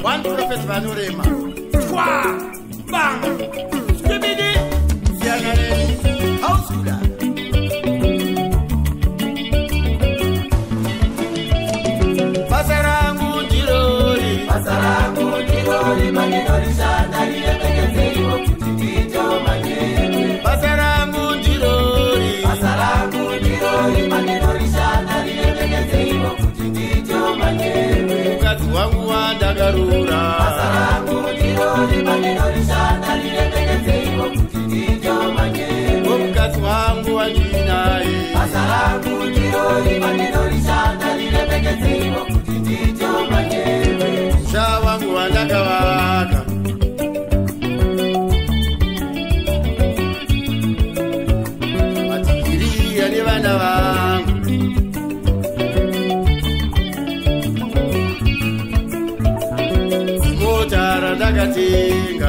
One prophet Vanurema. Trois. Bang. Skibidi. Sianareni. House Kuda. Pasarangu jirori. Pasarangu jirori. Manirori shandari. Epekezi wo kutitito manyeme. Pasarangu jirori. Pasarangu jirori. Manirori shandari. Epekezi wo kutitito manyeme. Mukati wangu wandagarura. Pasarangu jirori. Manirori shandari. Epekezi wo kutitito manyeme. Mukati wangu wajinaye. Pasarangu jirori. Manirori shandari. Epekezi wo kutitito manyeme. Shawangu wandagawaka. Matikiria ni vana vangu. Motara ndakatenga.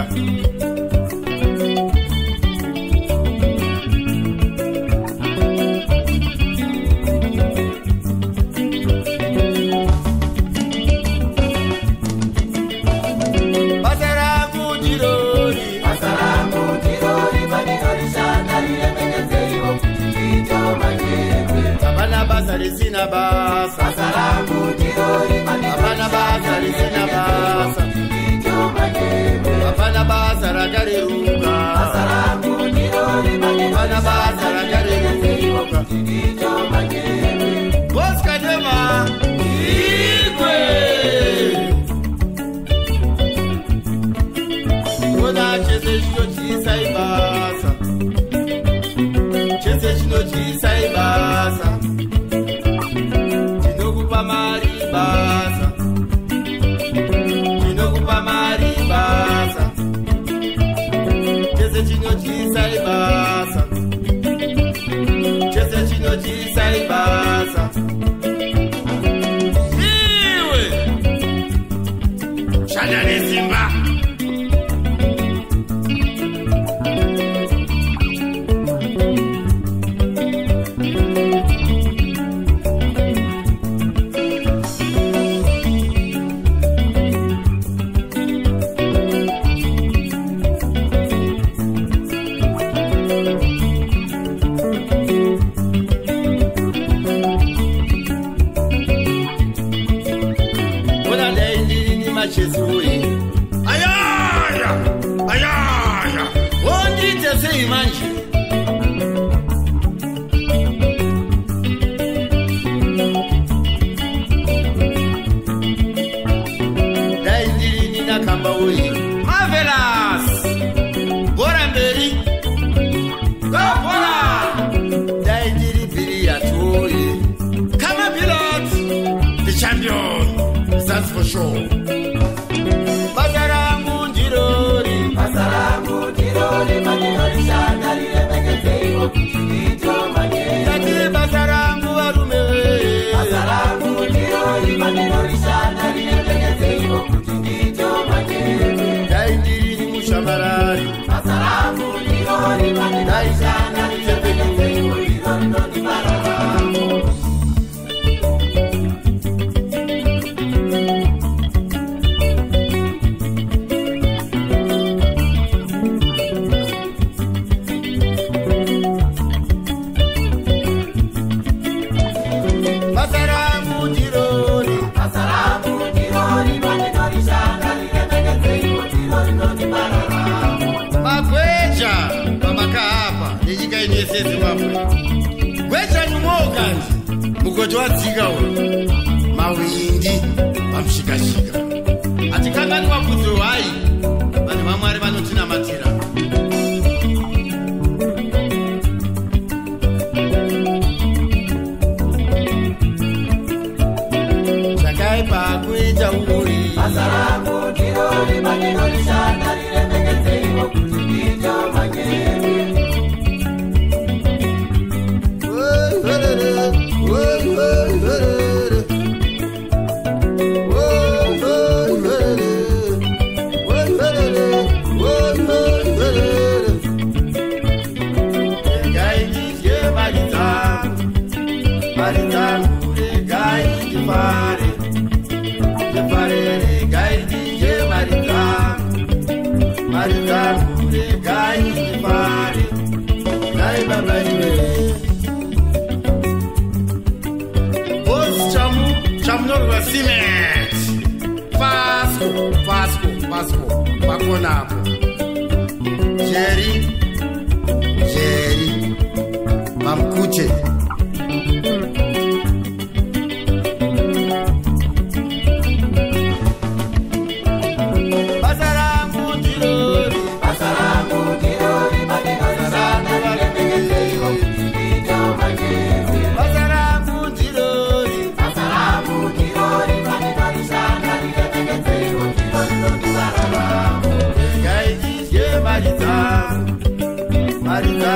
Pasarangu jirori. Pasarangu jirori. Manirori shandari. Epekezi wo kutitito manyeme. Apana basa risina basa. Pasarangu jirori. Apana basa risina basa. Apana basa ragareruka. Pasarangu jirori. Apana basa ragareruka. Boska dema. Igwe. Kona chese chino chisa ibasa. Chese chino chisa ibasa. Chinokupa mari basa. Chinokupa mari basa. Chese chino chisa ibasa. Chese chino chisa ibasa. Iwe. Shana nesimba. Chesui. Ayaya! Ayaya! Onde te sei manji? Daindiri nina kamba ui. Marvelous! Boramberi. Go Bora! Daindiri biri atoi. Kama Pilot! The champion! That's for sure. Pasarangu jirori. Pasarangu jirori. Manirori shandari. Epekezi wo kutitito manyeme. Tati pasarangu arumewe. Pasarangu jirori. Manirori shandari. Epekezi wo kutitito manyeme. Daindiri ni mushamarari. Pasarangu jirori. Manirori shandari. Epekezi wo irondo di bararamu. Pasarangu jirori. Pasarangu jirori. Manirori shandari. Epekezi wo irondo di bararamu. Magweja pamakapa nenyika ino yese yeZimbabwe. Gweja nyumokanje mugojo wadzika uyu mawindi pamushikashika. Atikanganiwa kuti hai vanhu vaMwari vanotinamatira. Zvakaipa kuita uri. Pasarangu jirori. Manirori shandari. Epekezi wo kutitito manyeme. Mari zangu regai kifaa. baba iwe. Os chamu norwa cement. Vasco, Paconapo. Jerry, Mamkuche. Marita,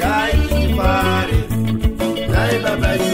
gai, pare, dai, baba.